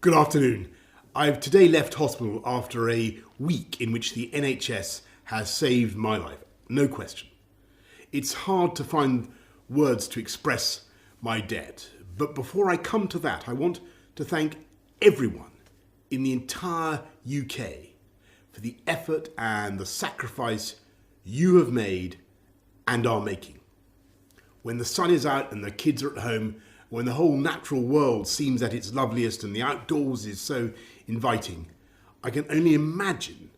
Good afternoon. I've today left hospital after a week in which the NHS has saved my life, no question. It's hard to find words to express my debt, but before I come to that, I want to thank everyone in the entire UK for the effort and the sacrifice you have made and are making. When the sun is out and the kids are at home, when the whole natural world seems at its loveliest and the outdoors is so inviting, I can only imagine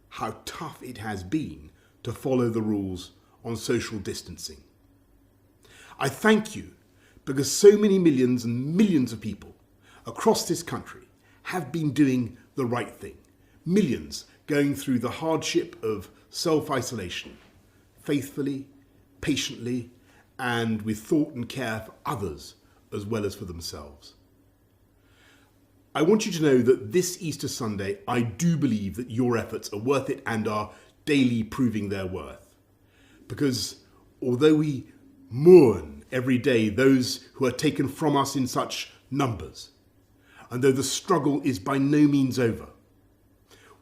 how tough it has been to follow the rules on social distancing. I thank you because so many millions and millions of people across this country have been doing the right thing. Millions going through the hardship of self-isolation, faithfully, patiently, and with thought and care for others as well as for themselves. I want you to know that this Easter Sunday, I do believe that your efforts are worth it and are daily proving their worth. Because although we mourn every day those who are taken from us in such numbers, and though the struggle is by no means over,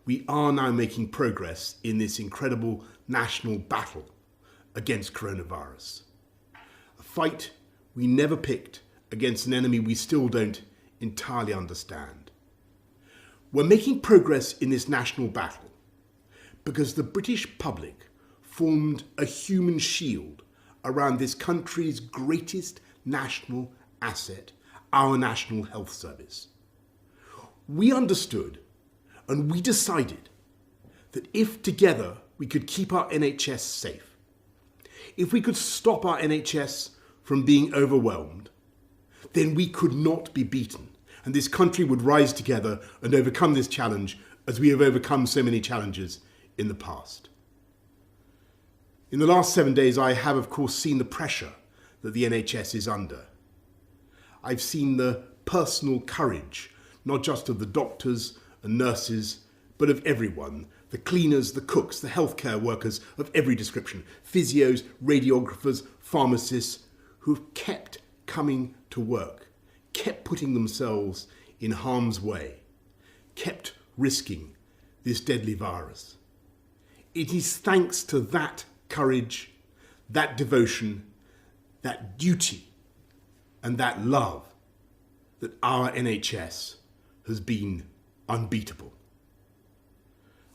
we are now making progress in this incredible national battle against coronavirus. A fight we never picked against an enemy we still don't entirely understand. We're making progress in this national battle because the British public formed a human shield around this country's greatest national asset, our National Health Service. We understood and we decided that if together we could keep our NHS safe, if we could stop our NHS from being overwhelmed, then we could not be beaten, and this country would rise together and overcome this challenge as we have overcome so many challenges in the past. In the last 7 days, I have, of course, seen the pressure that the NHS is under. I've seen the personal courage, not just of the doctors and nurses, but of everyone, the cleaners, the cooks, the healthcare workers of every description, physios, radiographers, pharmacists, who've kept coming to work, kept putting themselves in harm's way, kept risking this deadly virus. It is thanks to that courage, that devotion, that duty, and that love that our NHS has been unbeatable.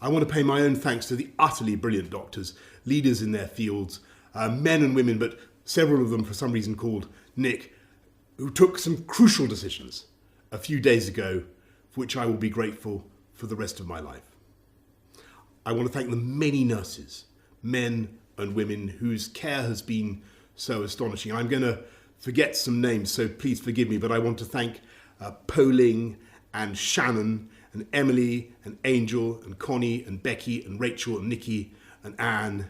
I want to pay my own thanks to the utterly brilliant doctors, leaders in their fields, men and women, but several of them for some reason called Nick, who took some crucial decisions a few days ago, for which I will be grateful for the rest of my life. I want to thank the many nurses, men and women, whose care has been so astonishing. I'm going to forget some names, so please forgive me, but I want to thank Poling and Shannon and Emily and Angel and Connie and Becky and Rachel and Nikki and Anne.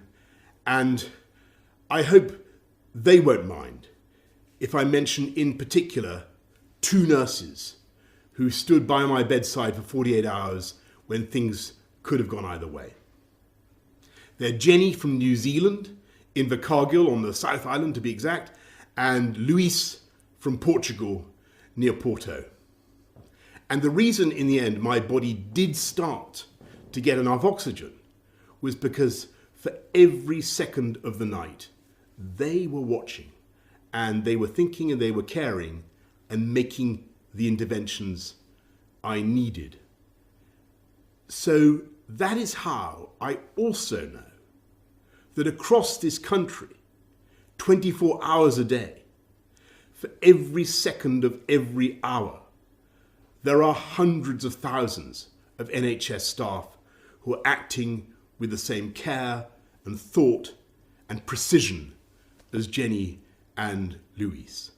And I hope they won't mind if I mention in particular 2 nurses who stood by my bedside for 48 hours when things could have gone either way. They're Jenny from New Zealand, Invercargill on the South Island to be exact, and Luis from Portugal near Porto. And the reason in the end my body did start to get enough oxygen was because for every second of the night, they were watching and they were thinking and they were caring and making the interventions I needed. So that is how I also know that across this country, 24 hours a day, for every second of every hour, there are hundreds of thousands of NHS staff who are acting with the same care and thought and precision as Jenny and Luis.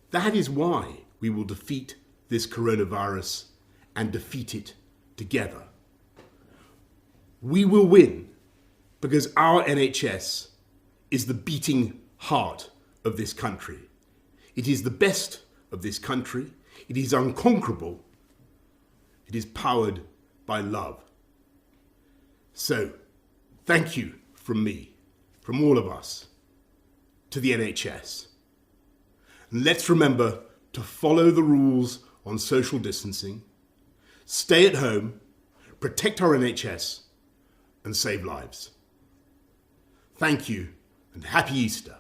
That is why we will defeat this coronavirus and defeat it together. We will win because our NHS is the beating heart of this country. It is the best of this country. It is unconquerable. It is powered by love. So, thank you from me, from all of us, to the NHS. And let's remember to follow the rules on social distancing, stay at home, protect our NHS, and save lives. Thank you, and happy Easter.